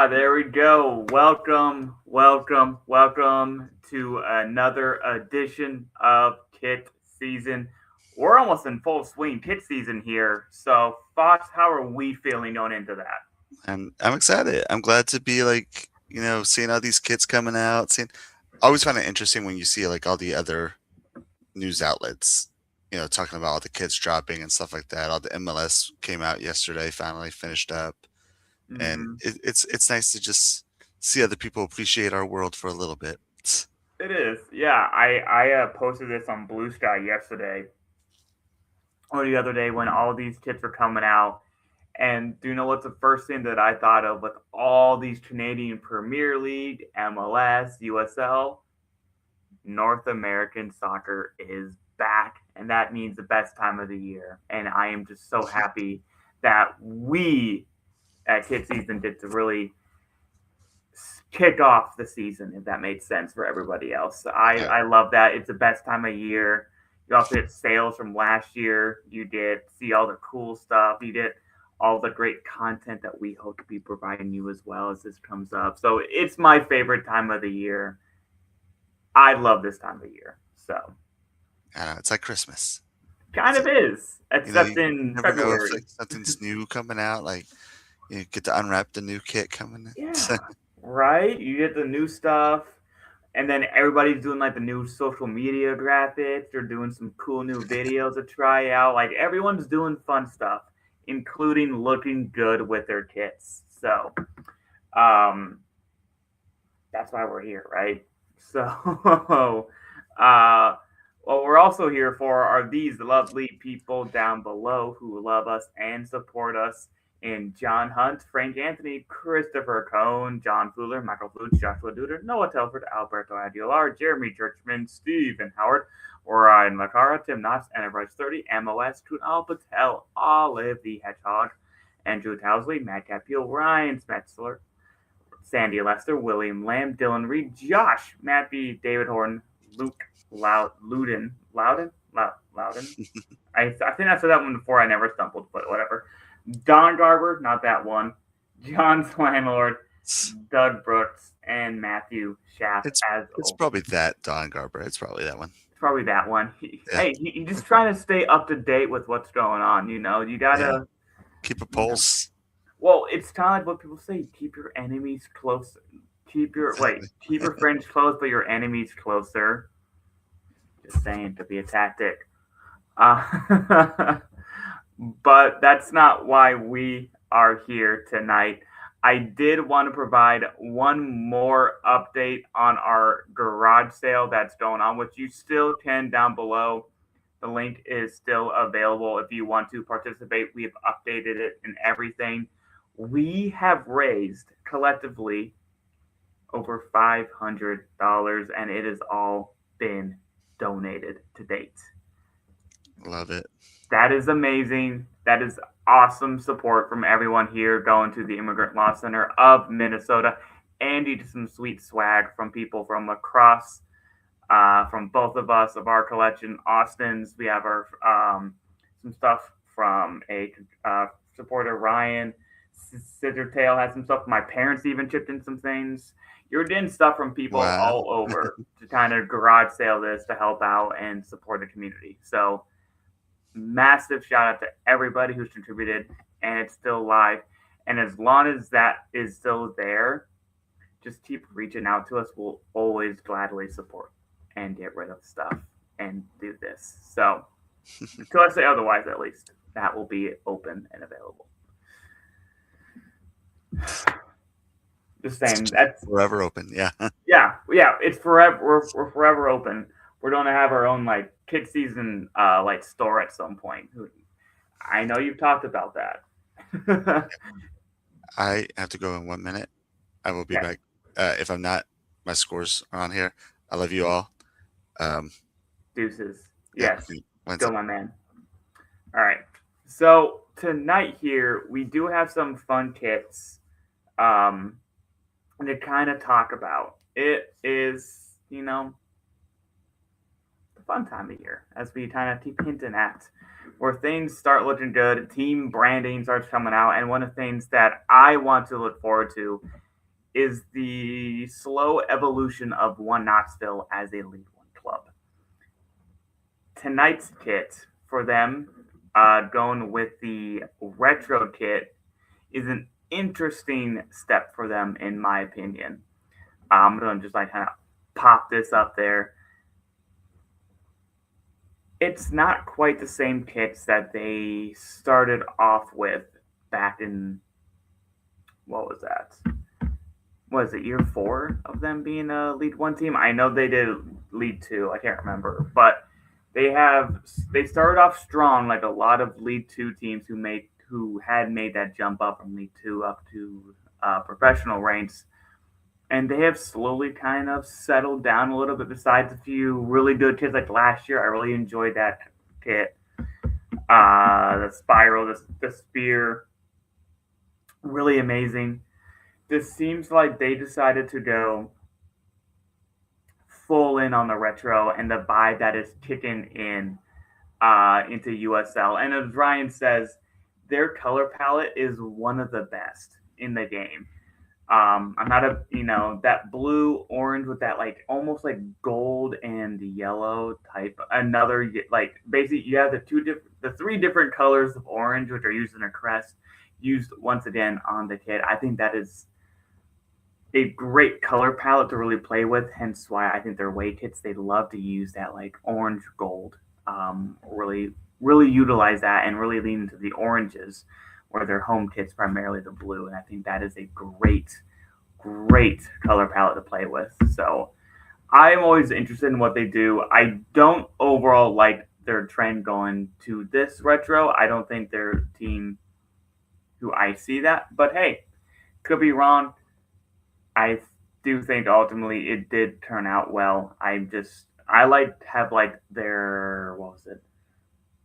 There we go. Welcome to another edition of Kit Season. We're almost in full swing Kit Season here. So, Fox, how are we feeling going into that? I'm excited. I'm glad to be seeing all these kids coming out. I always find it interesting when you see like all the other news outlets, talking about all the kids dropping and stuff like that. All the MLS came out yesterday, finally finished up, and Hmm. it's nice to just see other people appreciate our world for a little bit. It is. Yeah, I posted this on Blue Sky yesterday or the other day when all these kids were coming out. And do you know what's the first thing that I thought of with all these Canadian Premier League, MLS, USL? North American soccer is back, and that means the best time of the year. And I am just so happy that we at Kid Season get to really kick off the season, if that made sense for everybody else. Yeah, I love that. It's the best time of year. You also get sales from last year. You did see all the cool stuff. You did all the great content that we hope to be providing you as well as this comes up. So it's my favorite time of the year. I love this time of year. So I know it's like Christmas. kind It's of like, is, you except in never know if February. like something's new coming out. Like you get to unwrap the new kit coming Yeah, in. right. You get the new stuff, and then everybody's doing like the new social media graphics. They're doing some cool new videos to try out. Like everyone's doing fun stuff, including looking good with their kits. So, um, that's why we're here, right? So, what we're also here for are these lovely people down below who love us and support us in John Hunt, Frank Anthony, Christopher Cohn, John Fuller, Michael Flutes, Joshua Duder, Noah Telford, Alberto Aguilar, Jeremy Churchman, Stephen Howard, Ryan Macara, Tim Knotts, Enterprise 30, MOS, Kunal Patel, Olive the Hedgehog, Andrew Towsley, Matt Capil, Ryan Smetzler, Sandy Lester, William Lamb, Dylan Reed, Josh, Matt B, David Horton, Luke Loudon. I think I said that one before. I never stumbled, but whatever. Don Garber, not that one. John's landlord, Doug Brooks, and Matthew Schaff It's as it's always. probably that Don Garber. It's probably that one. Probably that one. Yeah, He's just trying to stay up to date with what's going on. You yeah. gotta, Keep a you know. pulse. Well, it's kind of like what people say: keep your enemies close. Exactly. Keep your friends close, but your enemies closer. Just saying, to be a tactic. Uh, but that's not why we are here tonight. I did want to provide one more update on our garage sale that's going on, which you still can down below. The link is still available if you want to participate. We have updated it and everything. We have raised collectively over $500, and it has all been donated to date. Love it. That is amazing. That is awesome support from everyone here going to the Immigrant Law Center of Minnesota. And you did some sweet swag from people from across, from both of us, of our collection. Austin's, we have our some stuff from a supporter, Ryan. Scissortail has some stuff. My parents even chipped in some things. You're getting stuff from people Wow. all over to kind of garage sale this to help out and support the community. So massive shout out to everybody who's contributed, and it's still live. And as long as that is still there, just keep reaching out to us. We'll always gladly support and get rid of stuff and do this. So, until I say otherwise, at least that will be open and available. Just It's saying just that's forever open. Yeah. yeah. It's forever. We're forever open. We're gonna have our own like Kid Season like store at some point. I know you've talked about that. I have to go in 1 minute. I will be Okay, back. If I'm not, my scores are on here. I love you all. Um, deuces. yeah. Yes, When's go up? my man. All right. So tonight here we do have some fun kits um to kind of talk about. It is, the fun time of year as we kind of keep hinting at where things start looking good, team branding starts coming out, and one of the things that I want to look forward to is the slow evolution of One Knoxville as a League One club. Tonight's kit for them, going with the retro kit, is an interesting step for them, in my opinion. I'm going to just like kind of pop this up there. It's not quite the same kits that they started off with back in, what was that? Was it year 4 of them being a League One team? I know they did League Two. I can't remember, but they started off strong, like a lot of League Two teams who had made that jump up from League Two up to professional ranks, and they have slowly kind of settled down a little bit. Besides a few really good kits like last year, I really enjoyed that kit. The spiral, the spear, really amazing. This seems like they decided to go full in on the retro and the vibe that is kicking in into USL. And as Ryan says, their color palette is one of the best in the game. I'm not that blue orange with that like almost like gold and yellow type. Another like basically you have the 3 different colors of orange which are used in a crest used once again on the kit. I think that is a great color palette to really play with. Hence why I think their away kits they love to use that like orange gold. Really utilize that and really lean into the oranges, where their home kits primarily the blue. And I think that is a great color palette to play with. So I'm always interested in what they do. I don't overall like their trend going to this retro. I don't think their team who I see that, but hey, could be wrong. I do think ultimately it did turn out well. I like have like their what was it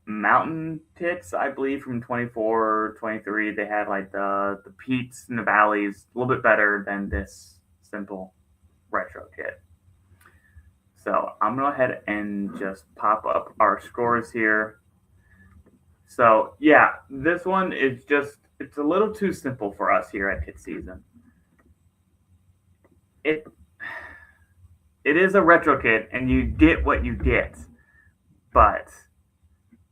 mountain kits, I believe from 24 23. They had like the peaks and the valleys a little bit better than this simple retro kit. So I'm gonna go ahead and just pop up our scores here. So yeah, this one is just it's a little too simple for us here at KitSZN. It it is a retro kit and you get what you get, but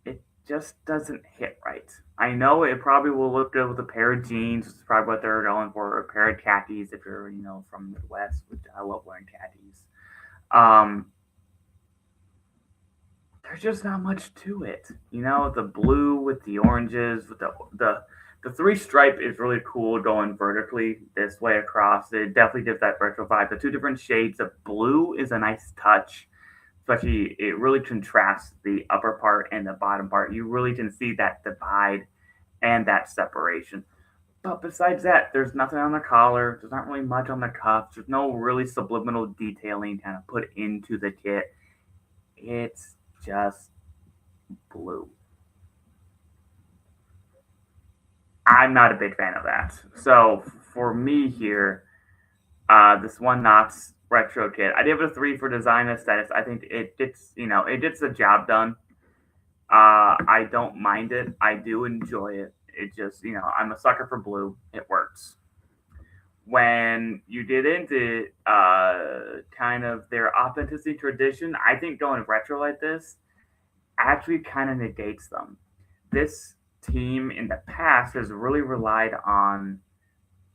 it just doesn't hit right. I know it probably will look good with a pair of jeans, which is probably what they're going for, or a pair of khakis if you're, from the West, which I love wearing khakis. Um, there's just not much to it. The blue with the oranges, with the 3 stripe is really cool going vertically this way across. It definitely gives that retro vibe. The 2 different shades of blue is a nice touch. Especially, it really contrasts the upper part and the bottom part. You really can see that divide and that separation. But besides that, there's nothing on the collar. There's not really much on the cuffs. There's no really subliminal detailing kind of put into the kit. It's just blue. I'm not a big fan of that. So for me here, this One Knox retro kit, I give it a 3 for design aesthetics. I think it gets the job done. I don't mind it. I do enjoy it. It just, I'm a sucker for blue. It works. When you get into kind of their authenticity tradition, I think going retro like this actually kind of negates them. This team in the past has really relied on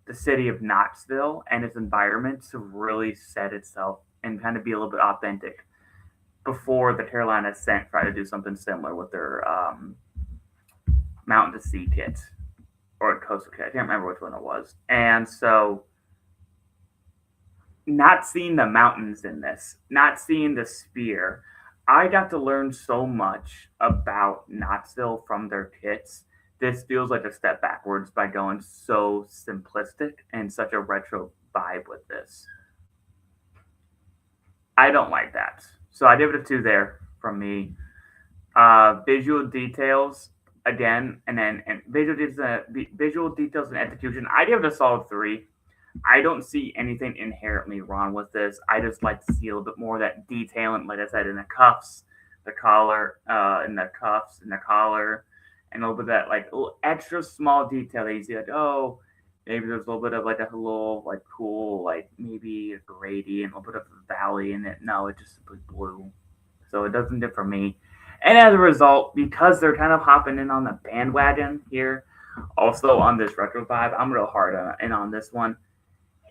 the city of Knoxville and its environment to really set itself and kind of be a little bit authentic before the Carolina Ascent tried to do something similar with their Mountain to Sea kit or Coastal kit. I can't remember which one it was. And so not seeing the mountains in this, not seeing the spear, I got to learn so much about Knoxville from their kits. This feels like a step backwards by going so simplistic and such a retro vibe with this. I don't like that. So I give it a 2 there from me. Visual details again, and visual details and execution. I give it a solid 3. I don't see anything inherently wrong with this. I just like to see a little bit more of that detail, and like I said, in the cuffs, the collar, in the cuffs, in the collar, and a little bit of that like little extra small detail that you see, like, oh, Maybe there's a little bit of like a little like cool like maybe a gradient, a little bit of a valley in it. No, it's just simply blue. So it doesn't differ me. And as a result, because they're kind of hopping in on the bandwagon here, also on this retro vibe, I'm real hard in on this one.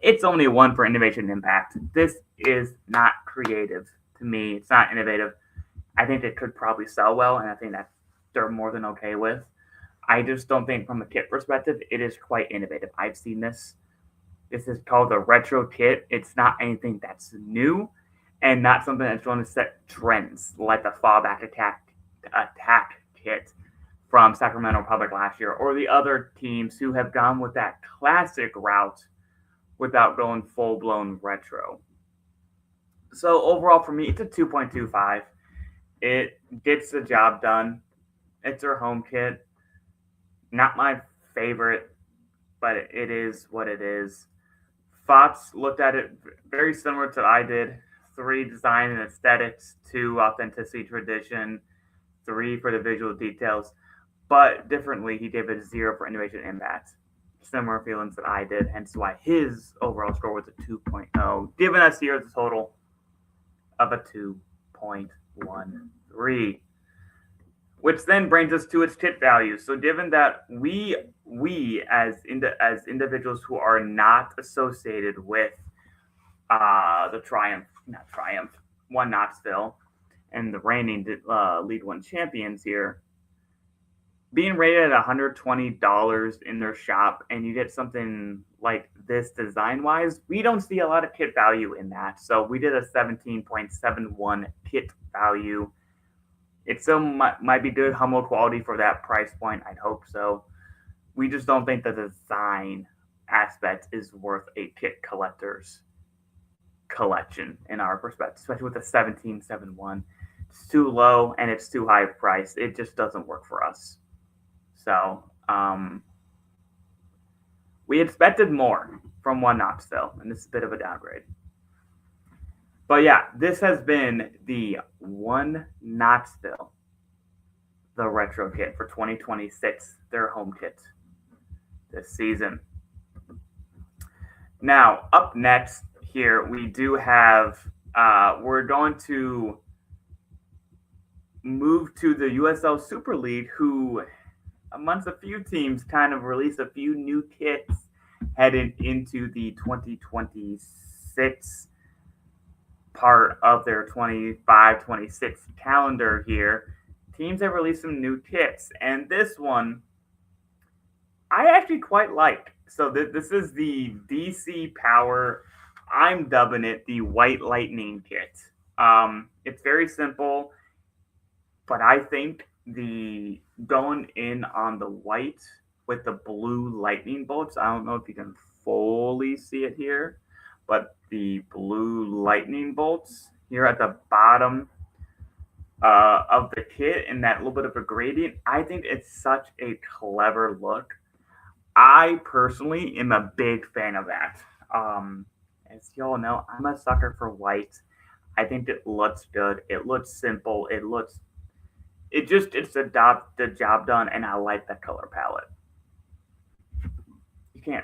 It's only one for innovation impact. This is not creative to me. It's not innovative. I think it could probably sell well, and I think that they're more than okay with. I just don't think, from a kit perspective, it is quite innovative. I've seen this. This is called a retro kit. It's not anything that's new, and not something that's going to set trends like the fallback attack kit from Sacramento Public last year, or the other teams who have gone with that classic route without going full blown retro. So overall, for me, it's a 2.25. It gets the job done. It's their home kit. Not my favorite, but it is what it is. Fox looked at it very similar to I did. 3, design and aesthetics. 2, authenticity, tradition. 3, for the visual details. But differently, he gave it a 0 for innovation impact. Similar feelings that I did, hence why his overall score was a 2.0, giving us here the total of a 2.13. Which then brings us to its kit value. So, given that we as individuals who are not associated with the not Triumph, One Knoxville, and the reigning League One champions here, being rated at $120 in their shop, and you get something like this design wise, we don't see a lot of kit value in that. So we did a 17.71 kit value. It still might be good humble quality for that price point. I'd hope so. We just don't think the design aspect is worth a kit collector's collection in our perspective, especially with the 17.71. It's too low and it's too high price. It just doesn't work for us. So we expected more from One Knoxville, and this is a bit of a downgrade. But yeah, this has been the One Knoxville, the retro kit for 2026, their home kit this season. Now, up next here, we do have, we're going to move to the USL Super League, who, amongst a few teams, kind of released a few new kits headed into the 2026 part of their 25-26 calendar here. Teams have released some new kits, and this one I actually quite like. So this is the DC Power. I'm dubbing it the White Lightning kit. It's very simple, but I think the going in on the white with the blue lightning bolts. I don't know if you can fully see it here, but the blue lightning bolts here at the bottom of the kit and that little bit of a gradient. I think it's such a clever look. I personally am a big fan of that. As y'all know, I'm a sucker for white. I think it looks good. It looks simple. It's the job done, and I like that color palette. You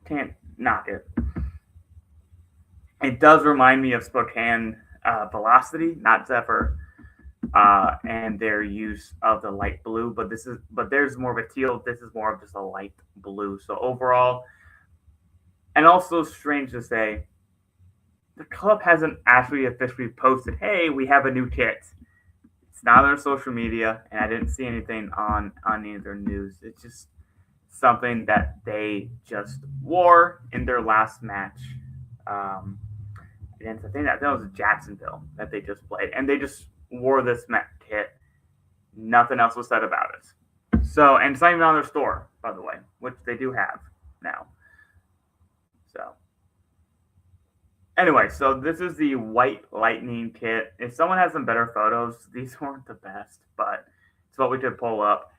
can't knock it. It does remind me of Spokane Velocity, not Zephyr, and their use of the light blue. But there's more of a teal. This is more of just a light blue. So overall, and also strange to say, the club hasn't actually officially posted, "Hey, we have a new kit." It's not on their social media, and I didn't see anything on any of their news. It's just something that they just wore in their last match. Against, I think that was Jacksonville that they just played, and they just wore this kit. Nothing else was said about it. So, and it's not even on their store, by the way, which they do have now. So, anyway, so this is the White Lightning kit. If someone has some better photos, these weren't the best, but it's what we could pull up.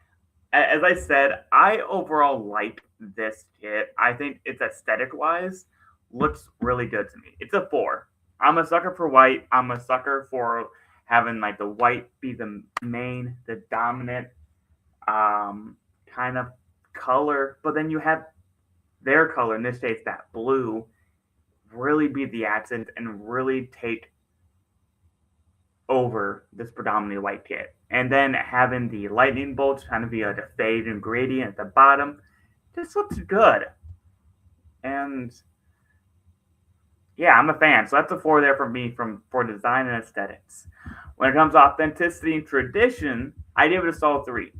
As I said, I overall like this kit. I think it's aesthetic-wise looks really good to me. It's a 4. I'm a sucker for white. I'm a sucker for having like the white be the main, the dominant kind of color. But then you have their color, in this case that blue, really be the accent and really take over this predominantly white kit. And then having the lightning bolts kind of be like a fade and gradient at the bottom just looks good. And yeah, I'm a fan. So that's a 4 there for me for design and aesthetics. When it comes to authenticity and tradition, I give it a solid 3.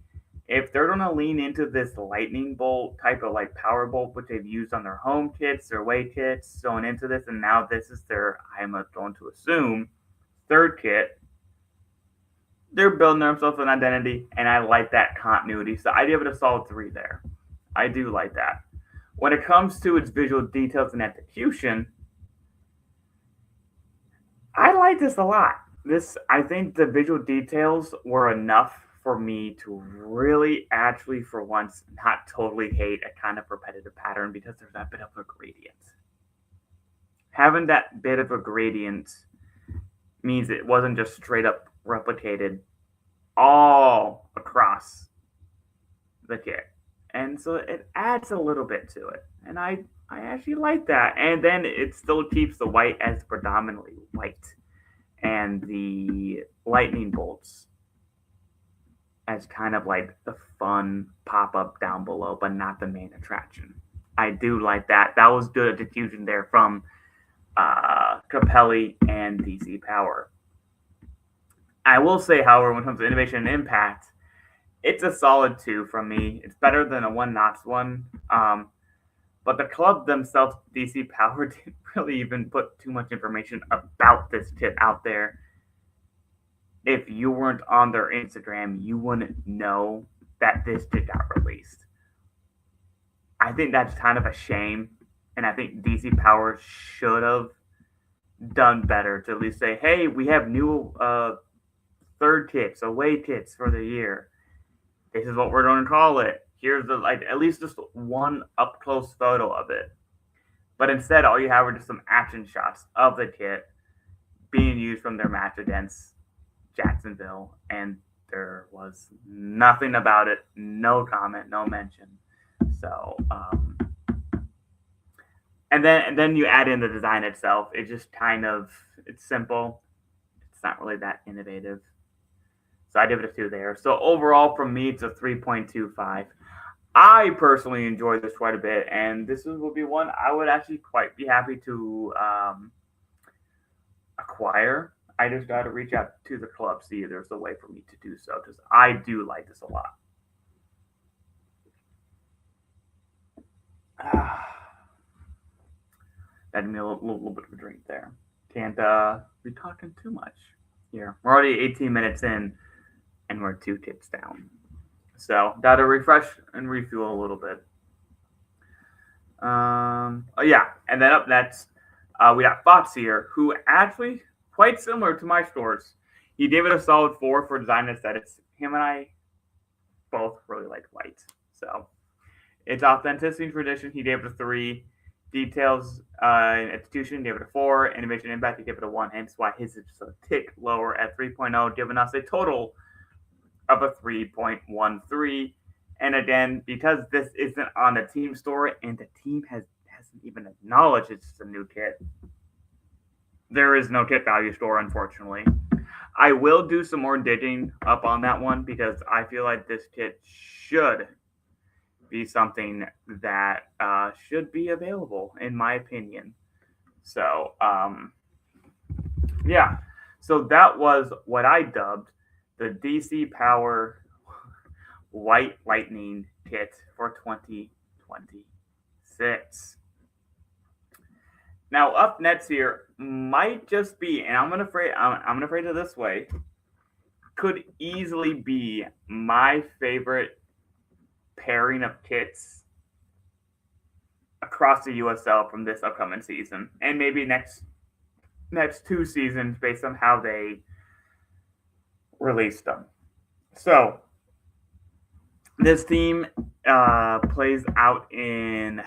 If they're gonna lean into this lightning bolt type of like power bolt, which they've used on their home kits, their away kits, going into this, and now this is their, I'm going to assume, third kit, they're building themselves an identity, and I like that continuity. So I give it a solid 3 there. I do like that. When it comes to its visual details and execution, I like this a lot. I think the visual details were enough for me to really, actually, for once, not totally hate a kind of repetitive pattern because there's that bit of a gradient. Having that bit of a gradient means it wasn't just straight up replicated all across the kit. And so it adds a little bit to it. And I actually like that. And then it still keeps the white as predominantly white and the lightning bolts as kind of like the fun pop up down below, but not the main attraction. I do like that. That was good diffusion there from Capelli and DC Power. I will say, however, when it comes to innovation and impact, it's a solid 2 from me. It's better than a One Knox one. But the club themselves, DC Power, didn't really even put too much information about this kit out there. If you weren't on their Instagram, you wouldn't know that this kit got released. I think that's kind of a shame. And I think DC Power should have done better to at least say, hey, we have new third kits, away kits for the year. This is what we're going to call it. Here's the like at least just one up close photo of it. But instead, all you have are just some action shots of the kit being used from their match against Jacksonville, and there was nothing about it, no comment, no mention. So, and then you add in the design itself. It just kind of it's simple. It's not really that innovative. So I give it a 2 there. So overall, from me, it's a 3.25. I personally enjoyed this quite a bit, and this would be one I would actually quite be happy to acquire. I just got to reach out to the club, see if there's a way for me to do so, because I do like this a lot. That'd be a little bit of a drink there. Can't be talking too much here. We're already 18 minutes in, and we're 2 kits down. So, got to refresh and refuel a little bit. Oh yeah, and then up next, we got Fox here, who actually quite similar to my scores. He gave it a solid 4 for design aesthetics. Him and I both really like white. So, its authenticity and tradition, he gave it a 3. Details and execution, gave it a 4. Innovation impact, he gave it a 1. Hence why his is just a tick lower at 3.0, giving us a total of a 3.13. And again, because this isn't on the team store and the team hasn't even acknowledged it's a new kit, there is no kit value store, unfortunately. I will do some more digging up on that one because I feel like this kit should be something that should be available, in my opinion. So, yeah. So that was what I dubbed the DC Power White Lightning kit for 2026. Now, up next here might just be, and I'm gonna phrase it this way, could easily be my favorite pairing of kits across the USL from this upcoming season, and maybe next 2 seasons based on how they released them. So this team plays out in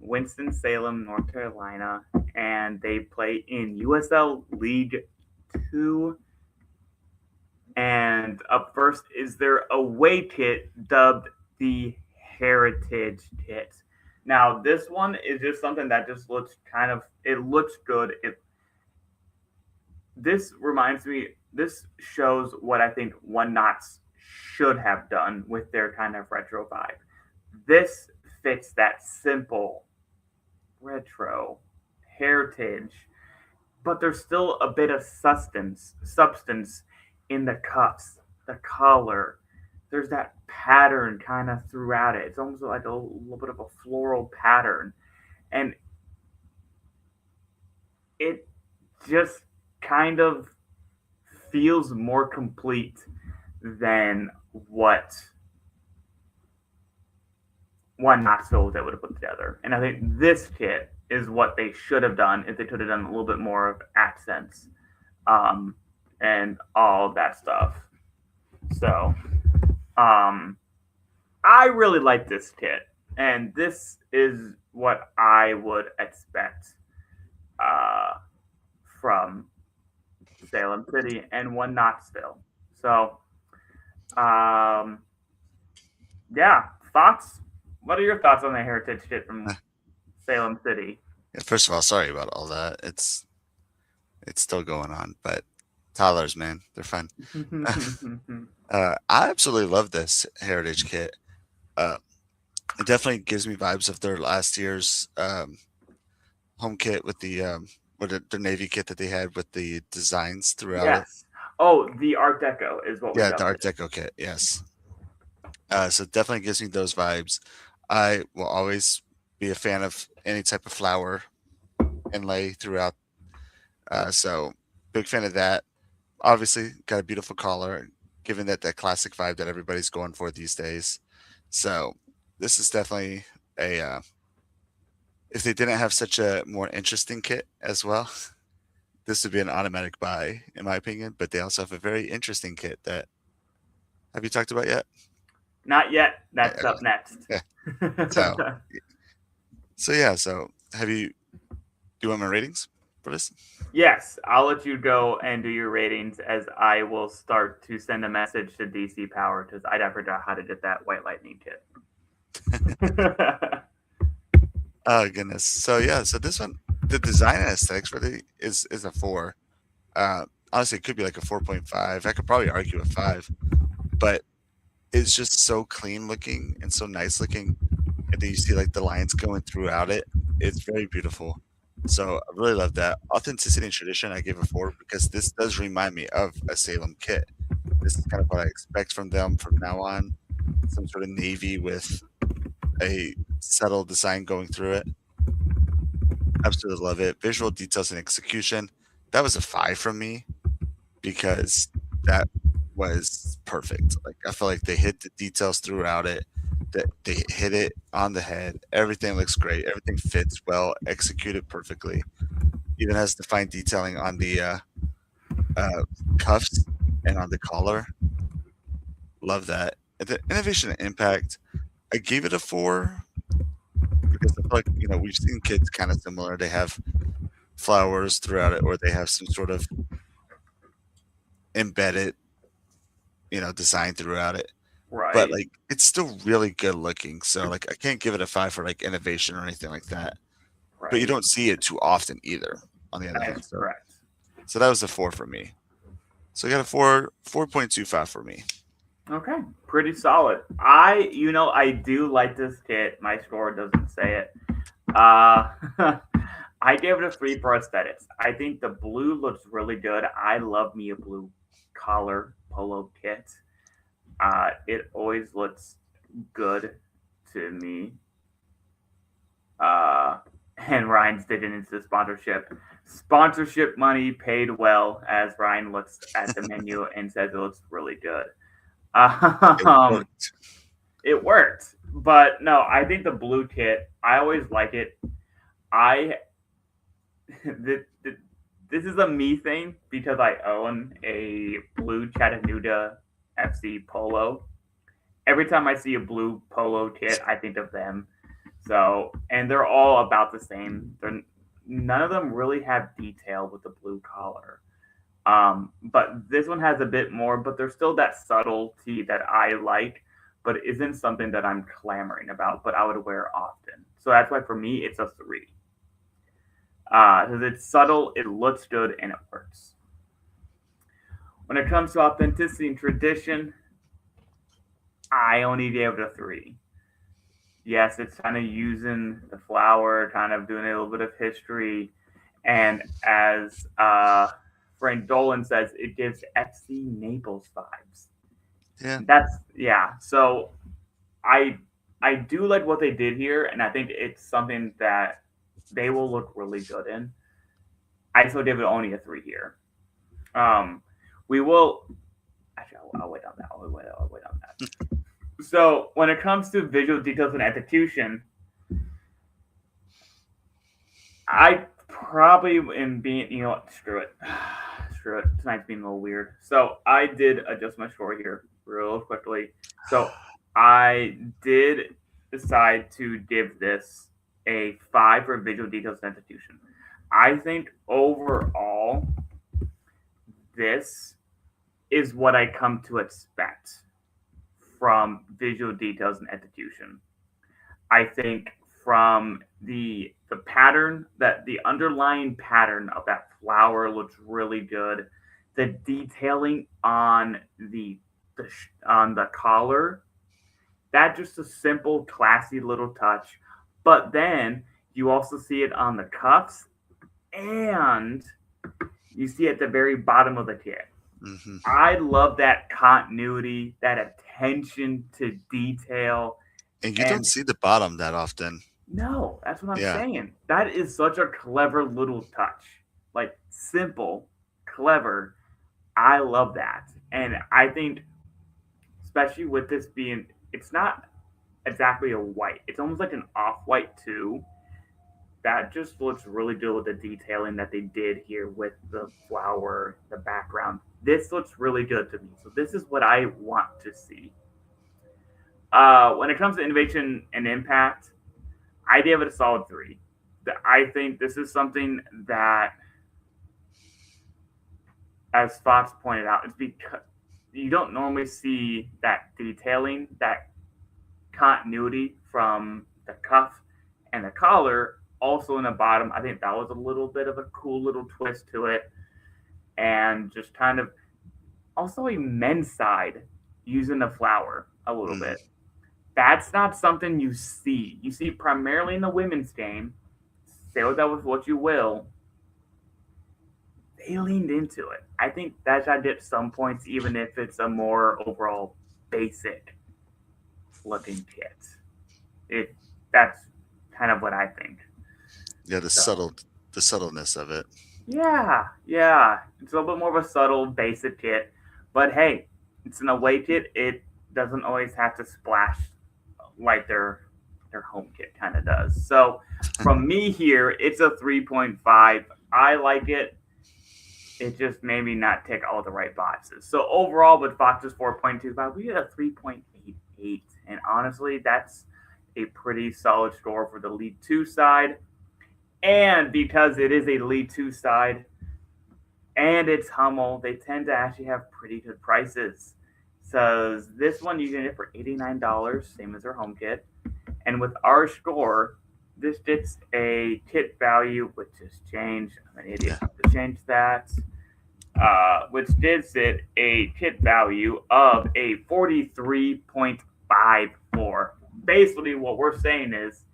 Winston-Salem, North Carolina, and they play in USL League 2. And up first is their away kit, dubbed the Heritage Kit. Now this one is just something that just looks kind of it looks good. It this reminds me this shows what I think One Knox should have done with their kind of retro vibe. This fits that simple retro heritage, but there's still a bit of substance in the cuffs, the color. There's that pattern kind of throughout it. It's almost like a little bit of a floral pattern, and it just kind of feels more complete than what one Knoxville that would have put together. And I think this kit is what they should have done if they could have done a little bit more of accents, um, and all of that stuff. So, um, I really like this kit, and this is what I would expect uh, from Salem City and One Knoxville. So, um, yeah, thoughts? What are your thoughts on the heritage kit from Salem City? Yeah, first of all, sorry about all that. It's still going on, but toddlers, man, they're fun. I absolutely love this heritage kit. Uh, it definitely gives me vibes of their last year's home kit with the navy kit that they had with the designs throughout it. Yes. Oh, the Art Deco is what we Yeah, the dubbed Art it. Deco kit. Yes. So it definitely gives me those vibes. I will always be a fan of any type of flower inlay throughout. So big fan of that. Obviously, got a beautiful collar, given that classic vibe that everybody's going for these days. So this is definitely a. If they didn't have such a more interesting kit as well, this would be an automatic buy, in my opinion. But they also have a very interesting kit that have you talked about yet? Not yet. Yeah, That's okay. up next. Yeah. So so yeah. So have you? Do you want my ratings for this? Yes, I'll let you go and do your ratings as I will start to send a message to DC Power because I never forgot how to get that White Lightning kit. Oh goodness. So yeah. So this one, the design and aesthetics really is a four. Honestly, it could be like a 4.5. I could probably argue a five, but it's just so clean looking and so nice looking. And then you see like the lines going throughout it. It's very beautiful. So I really love that. Authenticity and tradition, I gave a four because this does remind me of a Salem kit. This is kind of what I expect from them from now on. Some sort of navy with a subtle design going through it. Absolutely love it. Visual details and execution. That was a five from me because that was perfect. Like I feel like they hit the details throughout it. That they hit it on the head. Everything looks great. Everything fits well, executed perfectly. Even has the fine detailing on the uh, cuffs and on the collar. Love that. And the innovation and impact, I gave it a four because I feel like we've seen kids kind of similar. They have flowers throughout it, or they have some sort of embedded design throughout it. But Right, like it's still really good looking. So like I can't give it a five for like innovation or anything like that. But you right. don't see it too often either. On the other That hand, is so correct. so that was a four for me. So I got a 4.25 for me. Okay, pretty solid. I do like this kit. My score doesn't say it. Uh, I gave it a three for aesthetics. I think the blue looks really good. I love me a blue collar polo kit. It always looks good to me. Uh, and Ryan's digging into the sponsorship. Sponsorship money paid well as Ryan looks at the menu and says it looks really good. It Um, worked. it worked, but no, I think the blue kit. I always like it. I this is a me thing because I own a blue Chattanooga FC polo. Every time I see a blue polo kit, I think of them. So, and they're all about the same. None of them really have detail with the blue collar. But this one has a bit more, but there's still that subtlety that I like, but isn't something that I'm clamoring about, but I would wear often. So that's why for me it's a 3. Because it's subtle, it looks good, and it works. When it comes to authenticity and tradition, I only gave it a 3. Yes, it's kind of using the flower, kind of doing a little bit of history, and as Frank Dolan says, it gives FC Naples vibes. Yeah. So I I do like what they did here, and I think it's something that they will look really good in. I still give it only a 3 here. We will actually. I'll wait on that. I'll wait on that. So when it comes to visual details and execution, I probably am being, screw it. Screw it. Tonight's being a little weird. So I did adjust my score here real quickly. So I did decide to give this a 5 for visual details and execution. I think overall, this is what I come to expect from visual details and execution. I think from the pattern, that the underlying pattern of that flower looks really good. The detailing on the collar, that just a simple classy little touch. But then you also see it on the cuffs, and you see at the very bottom of the kit. Mm-hmm. I love that continuity, that attention to detail. And you don't see the bottom that often. No, that's what I'm saying. That is such a clever little touch. Like, simple, clever. I love that. And I think, especially with this being, it's not exactly a white, it's almost like an off white, too. That just looks really good with the detailing that they did here with the flower, the background. This looks really good to me. So, this is what I want to see. When it comes to innovation and impact, I gave it a solid 3. I think this is something that, as Fox pointed out, it's because you don't normally see that detailing, that continuity from the cuff and the collar, also in the bottom. I think that was a little bit of a cool little twist to it. And just kind of also a men's side using the flower a little bit. That's not something you see. You see primarily in the women's game. Say that with what you will. They leaned into it. I think that should get some points, even if it's a more overall basic looking kit. That's kind of what I think. Yeah, the subtleness of it. Yeah. It's a little bit more of a subtle, basic kit. But hey, it's an away kit. It doesn't always have to splash like their home kit kind of does. So from me here, it's a 3.5. I like it. It just made me not tick all the right boxes. So overall, with Fox's 4.25, we had a 3.88. And honestly, that's a pretty solid score for the League 2 side. And because it is a League 2 side and it's Hummel, they tend to actually have pretty good prices. So this one you can get for $89, same as their home kit. And with our score, this gets a kit value, which has changed. I'm an idiot to change that. Which gives it a kit value of a 43.54. Basically, what we're saying is,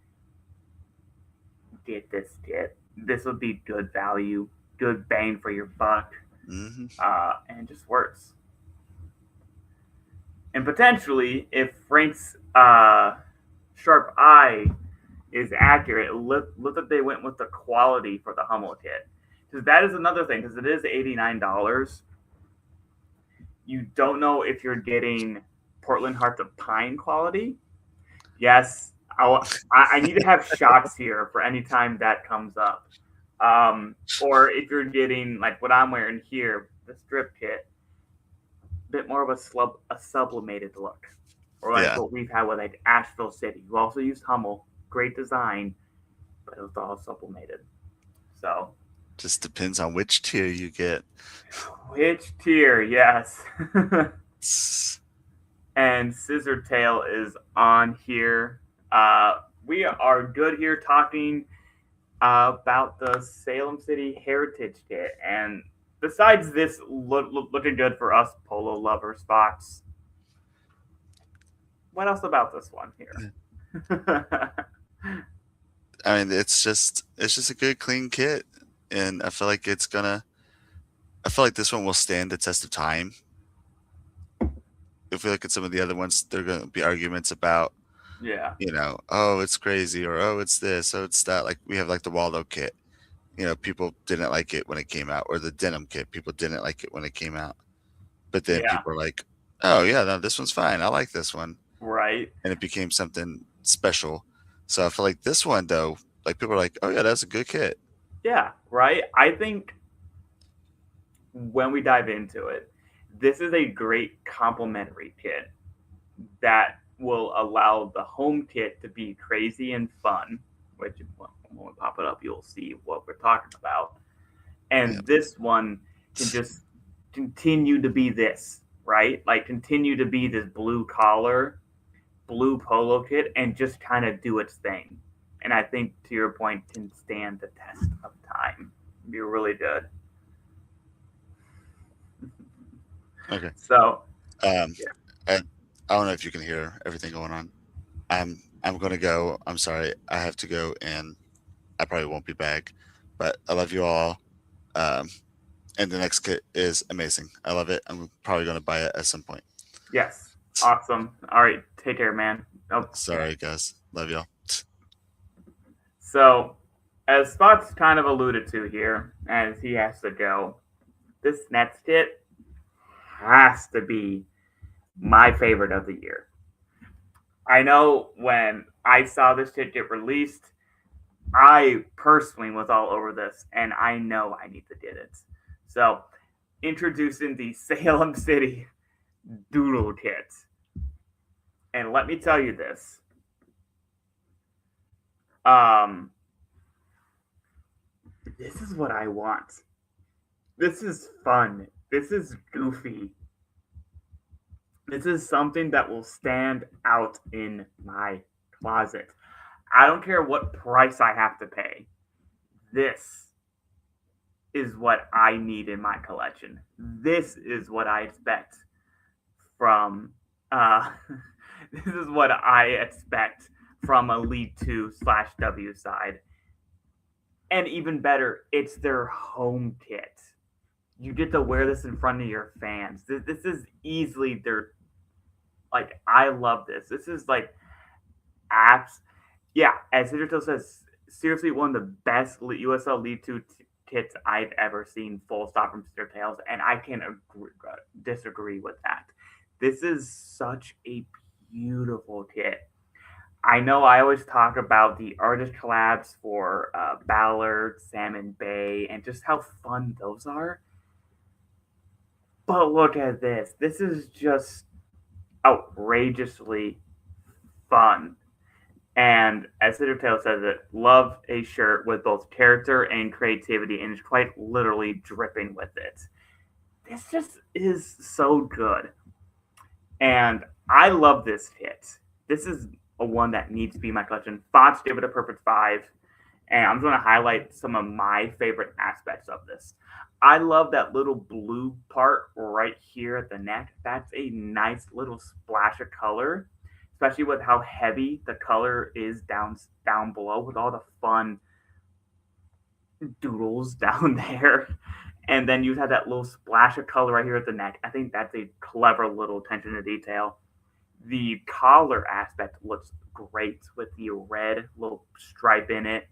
get this kit. This would be good value, good bang for your buck, and it just works. And potentially, if Frank's sharp eye is accurate, look that they went with the quality for the Hummel kit. Because that is another thing, because it is $89. You don't know if you're getting Portland Hearts of Pine quality. Yes, I need to have shots here for any time that comes up. Or if you're getting, like what I'm wearing here, the strip kit, bit more of a sublimated look, or like what we've had with like Asheville City, who also used Hummel, great design, but it was all sublimated. So just depends on which tier you get. Which tier, yes. And Scissor Tail is on here. We are good here talking about the Salem City Heritage Kit. And besides this looking good for us polo lover spots, what else about this one here? I mean, it's just a good clean kit, and I feel like it's gonna. I feel like this one will stand the test of time. If we look at some of the other ones, there are gonna be arguments about, Yeah, oh, it's crazy, or oh, it's this, oh, it's that. Like we have like the Waldo kit. People didn't like it when it came out, or the denim kit. People didn't like it when it came out, but then yeah, people are like, oh yeah, no, this one's fine. I like this one, right. and it became something special. So I feel like this one though, like people are like, oh yeah, that's a good kit. Yeah, right. I think when we dive into it, this is a great complementary kit that will allow the home kit to be crazy and fun, which when we pop it up, you'll see what we're talking about. Yeah, And this one can just continue to be this, right? Like continue to be this blue collar, blue polo kit, and just kind of do its thing. And I think, to your point, can stand the test of time. Be really good. okay. So, Um, yeah. I, I don't know if you can hear everything going on. I'm gonna go. I'm sorry. I have to go, and I probably won't be back. But I love you all. Um, and the next kit is amazing. I love it. I'm probably gonna buy it at some point. Yes. Awesome. All right. Take care, man. Oh, yeah. Sorry, guys. Love y'all. So, as Spot's kind of alluded to here, as he has to go, this next kit has to be my favorite of the year. I know when I saw this kit get released, I personally was all over this, and I know I need to get it. So, introducing the Salem City Doodle Kit. And let me tell you this. Um, this is what I want. This is fun. This is goofy. This is something that will stand out in my closet. I don't care what price I have to pay. This is what I need in my collection. This is what I expect from this is what I expect from Elite 2 slash W side. And even better, it's their home kit. You get to wear this in front of your fans. This is easily their, like, I love this. This is like apps. Yeah, as Hidrito says, seriously one of the best USL League 2 kits I've ever seen, full stop from Sister Tales, and I can disagree with that. This is such a beautiful kit. I know I always talk about the artist collabs for Ballard, Salmon Bay, and just how fun those are. But look at this. This is just outrageously fun. And as Tail says it, love a shirt with both character and creativity, and is quite literally dripping with it. This just is so good. And I love this kit. This is a one that needs to be in my collection. Fox gave it a perfect 5. And I'm going to highlight some of my favorite aspects of this. I love that little blue part right here at the neck. That's a nice little splash of color, especially with how heavy the color is down below with all the fun doodles down there. And then you have that little splash of color right here at the neck. I think that's a clever little attention to detail. The collar aspect looks great with the red little stripe in it.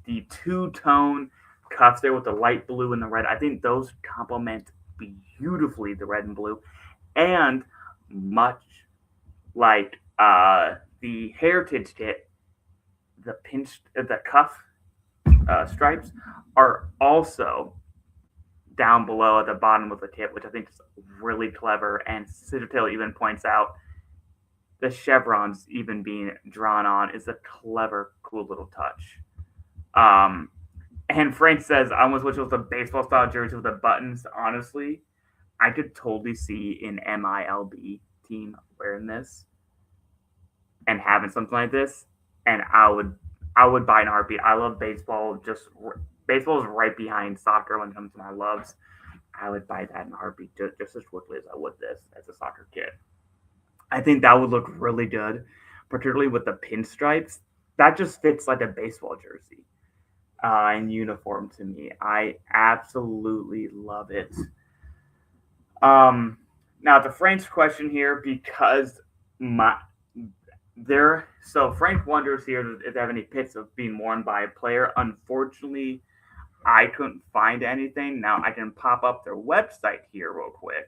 The two-tone cuffs there with the light blue and the red. I think those complement beautifully the red and blue. And much like the Heritage kit, the cuff stripes are also down below at the bottom of the kit, which I think is really clever. And Citadel even points out the chevrons even being drawn on is a clever, cool little touch. And Frank says, I almost wish it was a baseball style jersey with the buttons. Honestly, I could totally see an MILB team wearing this and having something like this. and I would buy an RP. I love baseball. Baseball is right behind soccer when it comes to my loves. I would buy that in a heartbeat just as quickly as I would this as a soccer kid. I think that would look really good, particularly with the pinstripes. That just fits like a baseball jersey and uniform to me. I absolutely love it. Um, Now the Frank's question here because my there. So Frank wonders here if they have any pits of being worn by a player. Unfortunately, I couldn't find anything. Now I can pop up their website here real quick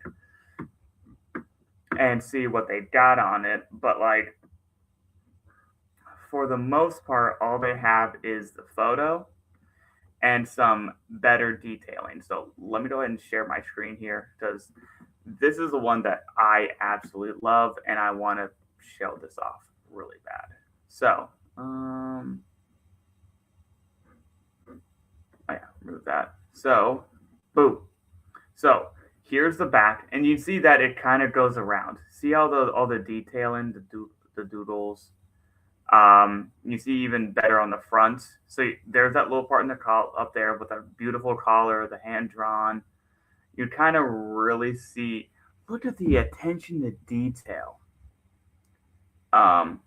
and see what they got on it. But like for the most part, all they have is the photo and some better detailing. So let me go ahead and share my screen here because this is the one that I absolutely love and I want to show this off really bad. So, oh yeah, remove that. So, boom. So here's the back, and you see that it kind of goes around. See all the detailing, the doodles. You see even better on the front. So there's that little part in the call up there with a beautiful collar, the hand drawn. You kind of really see. Look at the attention to detail. Um,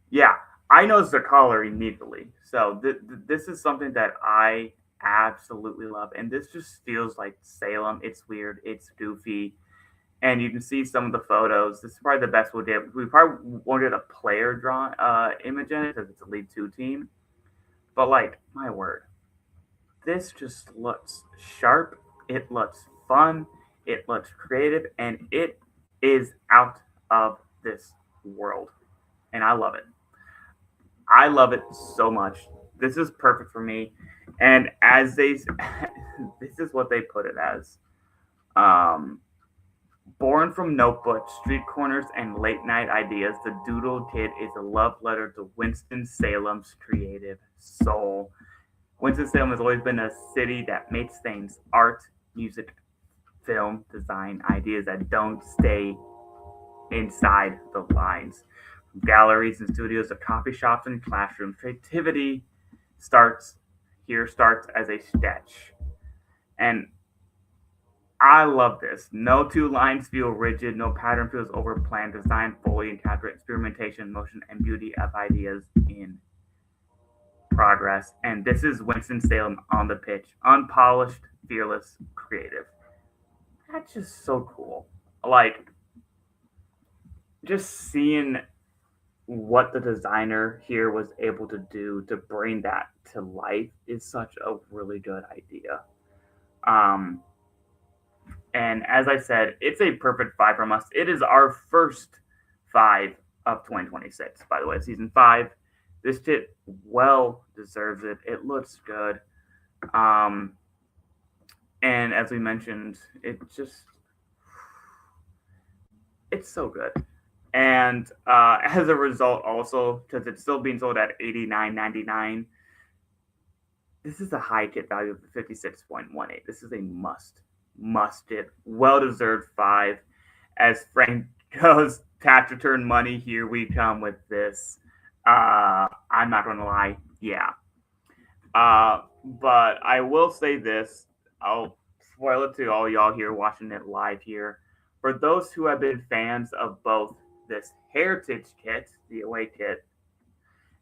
yeah, I noticed the collar immediately. So this is something that I absolutely love, and this just feels like Salem. It's weird. It's goofy and you can see some of the photos. This is probably the best we'll get. We probably won't get a player draw image in it because it's a League Two team. But like, my word, this just looks sharp. It looks fun. It looks creative, and it is out of this world. And I love it. I love it so much. This is perfect for me. And as they, this is what they put it as. Um, Born from notebooks, street corners, and late night ideas, the Doodle Kid is a love letter to Winston-Salem's creative soul. Winston-Salem has always been a city that makes things art, music, film, design, ideas that don't stay inside the lines. From galleries and studios to coffee shops and classrooms, creativity starts starts as a sketch. And I love this. No two lines feel rigid, no pattern feels overplanned, designed fully and capture experimentation, motion, and beauty of ideas in progress. And this is Winston-Salem on the pitch. Unpolished, fearless, creative. That's just so cool. Like, just seeing what the designer here was able to do to bring that to life is such a really good idea. Um, And as I said, it's a perfect five from us. It is our first five of 2026, by the way, season five. This kit well deserves it. It looks good. Um, and as we mentioned, it's so good. And as a result, also, because it's still being sold at $89.99, this is a high kit value of 56.18. This is a must get. Well deserved five. As Frank goes, tax return money, here we come with this. I'm not gonna lie, yeah. But I will say this. I'll spoil it to all y'all here watching it live here. For those who have been fans of both this Heritage kit, the away kit,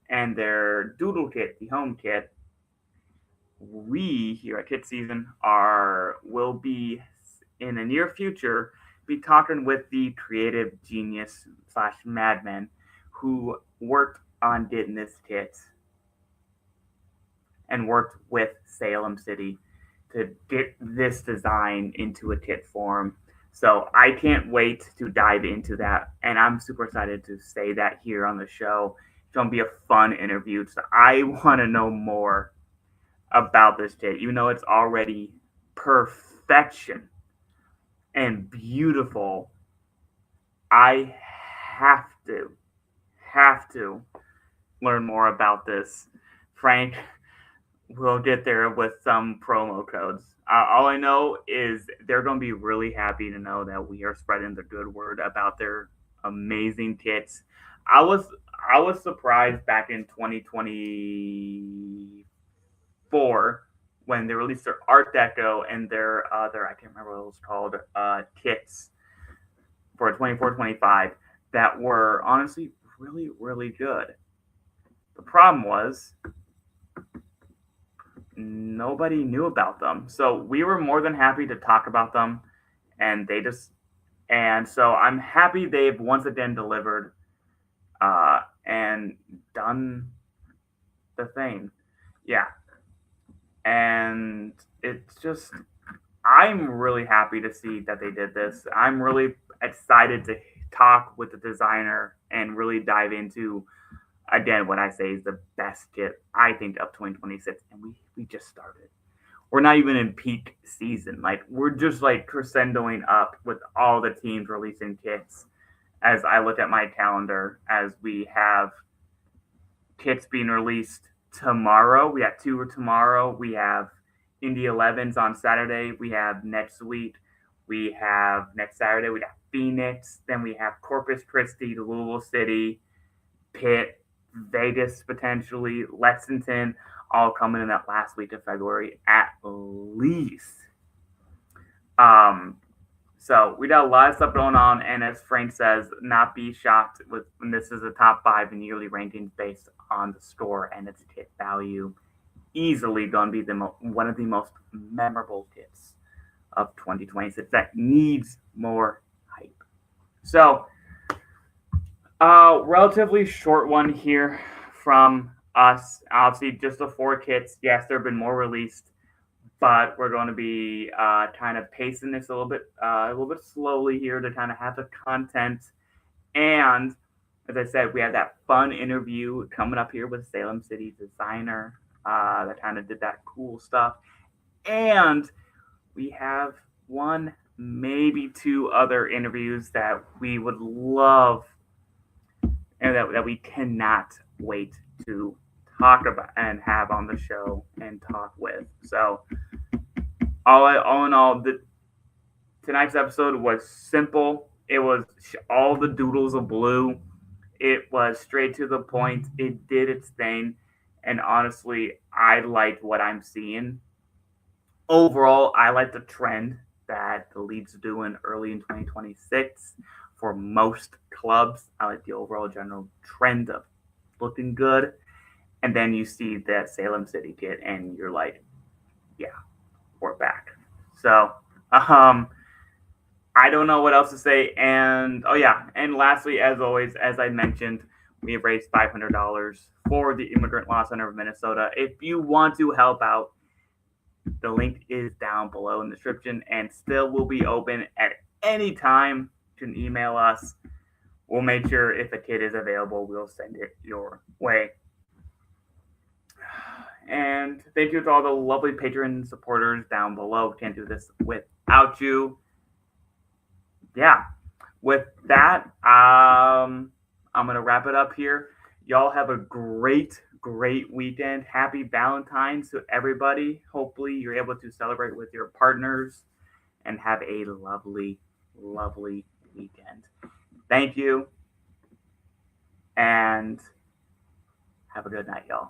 and their Doodle kit, the home kit, we here at KitSZN will be in the near future be talking with the creative genius slash madman who worked on getting this kit and worked with Salem City to get this design into a kit form. So I can't wait to dive into that, and I'm super excited to say that here on the show. It's gonna be a fun interview. So I want to know more about this kit, even though it's already perfection and beautiful. I have to learn more about this. Frank will get there with some promo codes. All I know is they're going to be really happy to know that we are spreading the good word about their amazing kits. I was I was surprised back in 2024 when they released their Art Deco and their other, I can't remember what it was called, kits for 24-25 that were honestly really, really good. The problem was nobody knew about them. So we were more than happy to talk about them, and so I'm happy they've once again delivered and done the thing. Yeah. And it's just, I'm really happy to see that they did this. I'm really excited to talk with the designer and really dive into, again, what I say is the best kit, I think, of 2026. And we just started. We're not even in peak season. Like, we're just like crescendoing up with all the teams releasing kits. As I look at my calendar, as we have kits being released tomorrow. We have two tomorrow. We have Indy 11s on Saturday. We have next week. We have next Saturday. We got Phoenix. Then we have Corpus Christi, Louisville City, Pitt, Vegas potentially, Lexington, all coming in that last week of February at least. So we got a lot of stuff going on, and as Frank says, not be shocked when this is a top 5 in yearly rankings based on the score and its kit value. Easily going to be one of the most memorable kits of 2026 that needs more hype. So, relatively short one here from us. Obviously, just the 4 kits. Yes, there have been more released, but we're going to be kind of pacing this a little bit slowly here to kind of have the content. And as I said, we have that fun interview coming up here with Salem City designer that kind of did that cool stuff. And we have one, maybe 2 other interviews that we would love and that we cannot wait to talk about and have on the show and talk with. So all in all, tonight's episode was simple. It was all the doodles of blue. It was straight to the point. It did its thing. And honestly, I liked what I'm seeing. Overall, I like the trend that the league's doing early in 2026 for most clubs. I like the overall general trend of looking good. And then you see that Salem City kit, and you're like, yeah, we're back. So, I don't know what else to say. And, and lastly, as always, as I mentioned, we have raised $500 for the Immigrant Law Center of Minnesota. If you want to help out, the link is down below in the description and still will be open at any time. You can email us. We'll make sure if a kit is available, we'll send it your way. And thank you to all the lovely patron supporters down below. Can't do this without you. Yeah. With that, I'm going to wrap it up here. Y'all have a great weekend. Happy Valentine's to everybody. Hopefully you're able to celebrate with your partners and have a lovely weekend. Thank you. And have a good night, y'all.